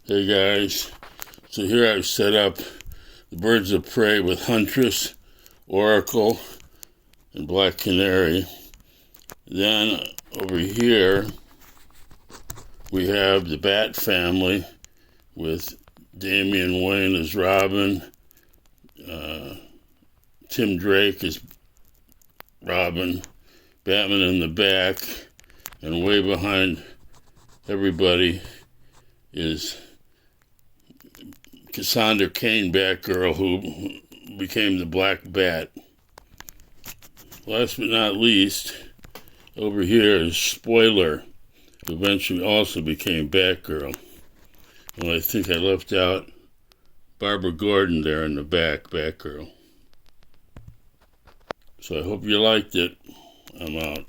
Hey guys, so here I've set up the birds of prey with Huntress, Oracle, and Black Canary. Then over here we have the bat family with Damian Wayne as Robin, Tim Drake as Robin, Batman in the back, and way behind everybody is Cassandra Cain, Batgirl, who became the Black Bat. Last but not least, over here is Spoiler, who eventually also became Batgirl. Well, I think I left out Barbara Gordon there in the back, Batgirl. So I hope you liked it. I'm out.